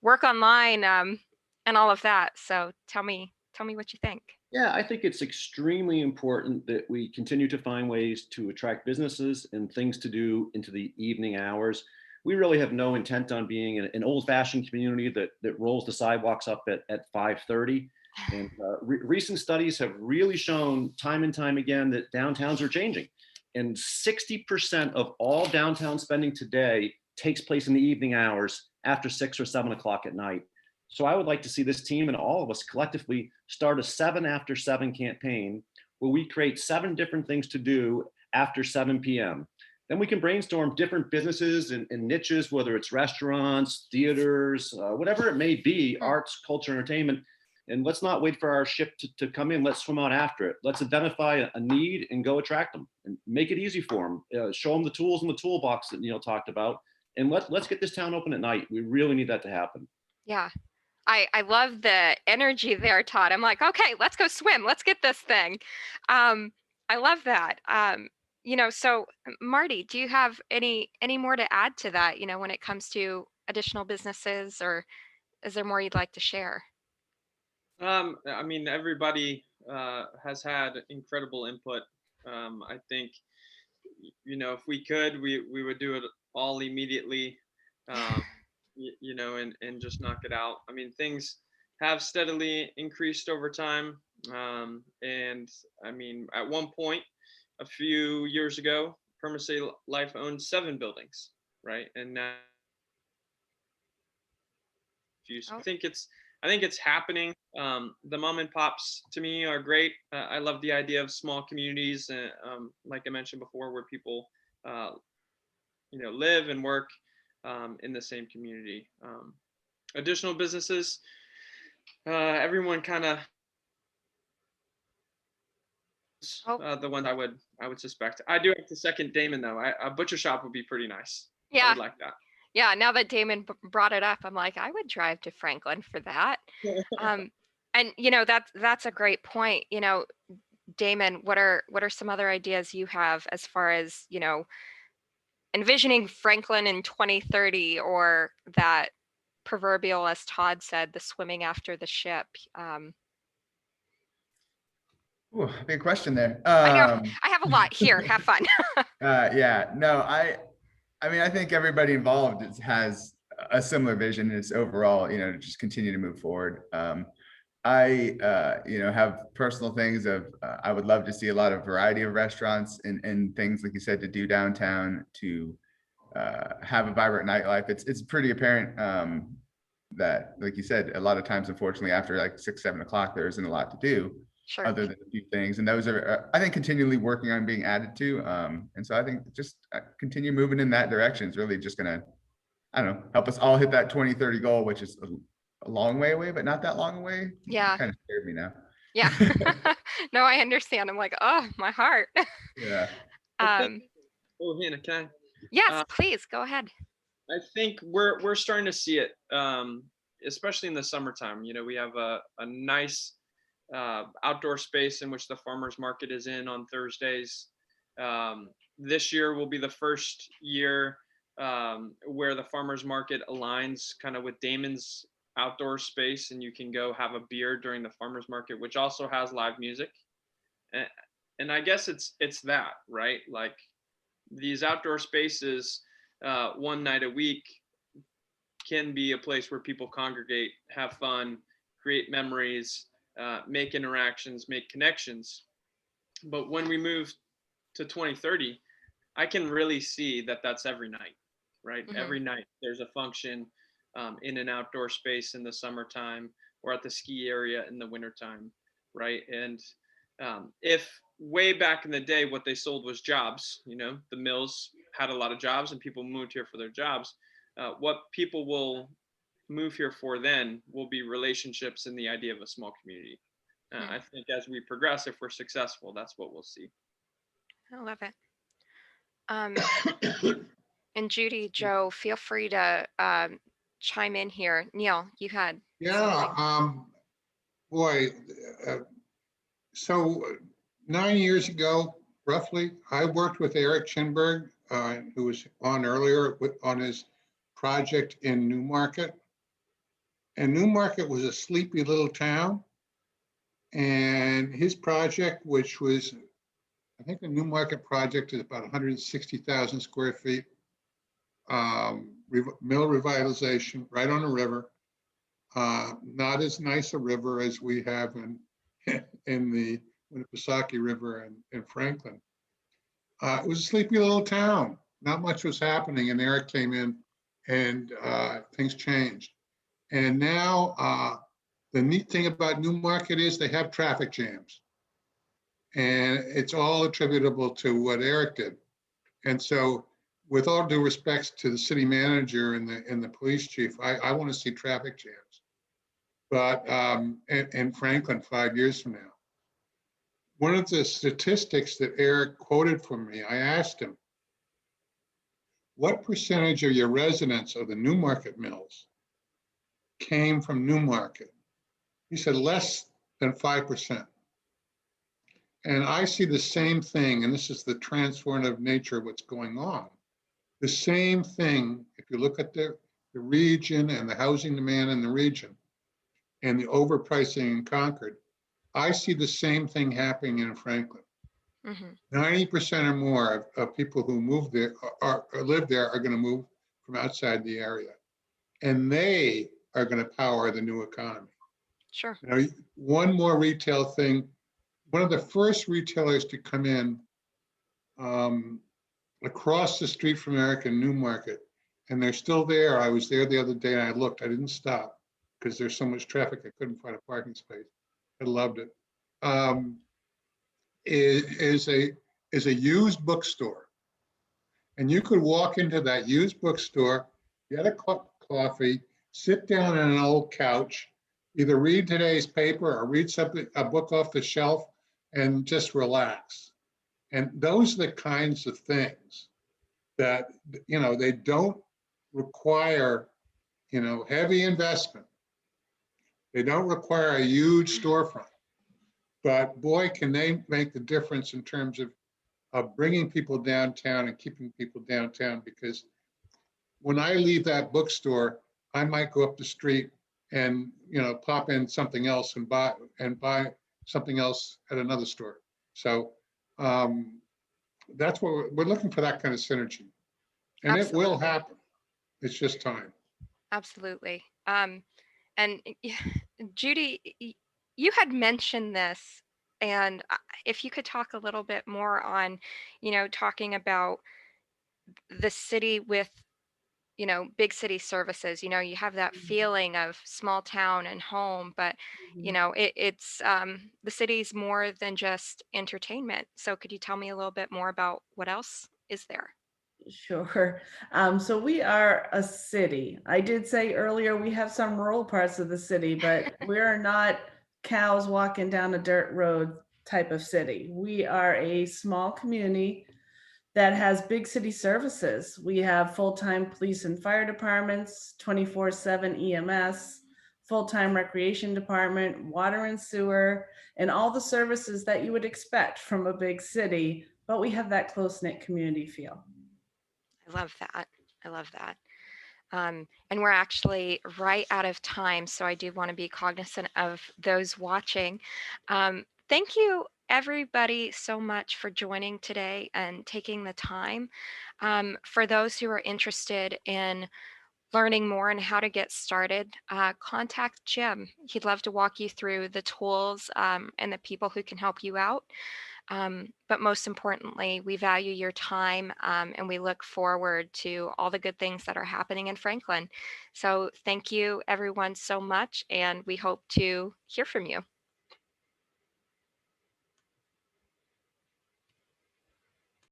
work online and all of that? So tell me what you think. Yeah, I think it's extremely important that we continue to find ways to attract businesses and things to do into the evening hours. we really have no intent on being an old-fashioned community that rolls the sidewalks up at 5:30. And recent studies have really shown time and time again that downtowns are changing. And 60% of all downtown spending today takes place in the evening hours after 6 or 7 o'clock at night. So I would like to see this team and all of us collectively start a 7 after 7 campaign where we create 7 different things to do after 7 p.m. Then we can brainstorm different businesses and niches, whether it's restaurants, theaters, whatever it may be, arts, culture, entertainment. And let's not wait for our ship to come in. Let's swim out after it. Let's identify a need and go attract them and make it easy for them. Show them the tools in the toolbox that Neil talked about. And let's get this town open at night. We really need that to happen. Yeah. I love the energy there, Todd. I'm like, okay, let's go swim. Let's get this thing. I love that. So Marty, do you have any more to add to that, when it comes to additional businesses, or is there more you'd like to share? I mean, everybody has had incredible input. I think, if we could, we would do it all immediately, and just knock it out. I mean, things have steadily increased over time. And I mean, at one point, a few years ago, Permacy Life owned 7 buildings, right? And now, I think it's happening. The mom and pops to me are great. I love the idea of small communities, like I mentioned before, where people, live and work in the same community. Additional businesses, everyone kind of. The one I would suspect. I do have to second Damon though. A butcher shop would be pretty nice. Yeah. I would like that. Yeah, now that Damon brought it up, I'm like, I would drive to Franklin for that. And that's a great point. Damon, what are some other ideas you have as far as, envisioning Franklin in 2030, or that proverbial, as Todd said, the swimming after the ship? Ooh, big question there. I know, I have a lot here. Have fun. Yeah, no, I mean, I think everybody involved has a similar vision. Is overall, to just continue to move forward. I, have personal things of, I would love to see a lot of variety of restaurants and things, like you said, to do downtown, to have a vibrant nightlife. It's pretty apparent that, like you said, a lot of times, unfortunately, after like 6, 7 o'clock, there isn't a lot to do. Sure. Other than a few things, and those are, I think, continually working on being added to. And so I think just continue moving in that direction is really just gonna, I don't know, help us all hit that 2030 goal, which is a long way away, but not that long away. Yeah. Kind of scared me now. Yeah. No, I understand. I'm like, oh, my heart. Yeah. Oh, Hannah, can I? Yes, please go ahead. I think we're starting to see it, especially in the summertime. We have a nice outdoor space in which the farmers market is in on Thursdays. This year will be the first year where the farmers market aligns kind of with Damon's outdoor space, and you can go have a beer during the farmers market, which also has live music. And I guess it's that, right? Like these outdoor spaces, one night a week can be a place where people congregate, have fun, create memories, make interactions, make connections. But when we move to 2030, I can really see that that's every night, right? Mm-hmm. Every night there's a function in an outdoor space in the summertime, or at the ski area in the wintertime, right? And if way back in the day, what they sold was jobs, the mills had a lot of jobs and people moved here for their jobs. What people will move here for then will be relationships and the idea of a small community. I think as we progress, if we're successful, that's what we'll see. I love it. And Judy, Joe, feel free to chime in here. Neil, you had something. Boy, so 9 years ago, roughly, I worked with Eric Chinberg, who was on earlier on his project in Newmarket. And Newmarket was a sleepy little town. And his project, which was, I think the Newmarket project is about 160,000 square feet. mill revitalization right on the river. Not as nice a river as we have in the Winnipesaukee River in Franklin. It was a sleepy little town. Not much was happening, and Eric came in, and things changed. And now the neat thing about Newmarket is they have traffic jams, and it's all attributable to what Eric did. And so, with all due respects to the city manager and the police chief, I want to see traffic jams. But in Franklin 5 years from now, one of the statistics that Eric quoted from me, I asked him, what percentage of your residents of the Newmarket mills came from Newmarket? He said less than 5%. And I see the same thing, and this is the transformative nature of what's going on. The same thing, if you look at the region and the housing demand in the region and the overpricing in Concord, I see the same thing happening in Franklin. 90% or more of people who move there or live there are going to move from outside the area. And they are going to power the new economy. Sure. You know, one more retail thing. One of the first retailers to come in across the street from Eric in Newmarket, and they're still there. I was there the other day and I looked, I didn't stop because there's so much traffic, I couldn't find a parking space. I loved it. Is a used bookstore. And you could walk into that used bookstore, get a cup of coffee, sit down on an old couch, either read today's paper or read a book off the shelf and just relax. And those are the kinds of things that, you know, they don't require, you know, heavy investment. They don't require a huge storefront, but boy, can they make the difference in terms of bringing people downtown and keeping people downtown. Because when I leave that bookstore, I might go up the street and, you know, pop in something else and buy something else at another store. So that's what we're looking for, that kind of synergy, and Absolutely. it will happen. It's just time. Absolutely. And Judy, you had mentioned this, and if you could talk a little bit more on, you know, talking about the city with, you know, big city services. You know, you have that feeling of small town and home, but you know, it's the city's more than just entertainment. So could you tell me a little bit more about what else is there? Sure. So we are a city. I did say earlier we have some rural parts of the city, but we're not cows walking down a dirt road type of city. We are a small community that has big city services. We have full-time police and fire departments, 24/7 EMS, full-time recreation department, water and sewer, and all the services that you would expect from a big city, but we have that close-knit community feel. I love that. I love that. And we're actually right out of time, so I do want to be cognizant of those watching. Thank you, everybody, so much for joining today and taking the time. For those who are interested in learning more on how to get started, contact Jim. He'd love to walk you through the tools and the people who can help you out. But most importantly, we value your time and we look forward to all the good things that are happening in Franklin. So thank you, everyone, so much, and we hope to hear from you.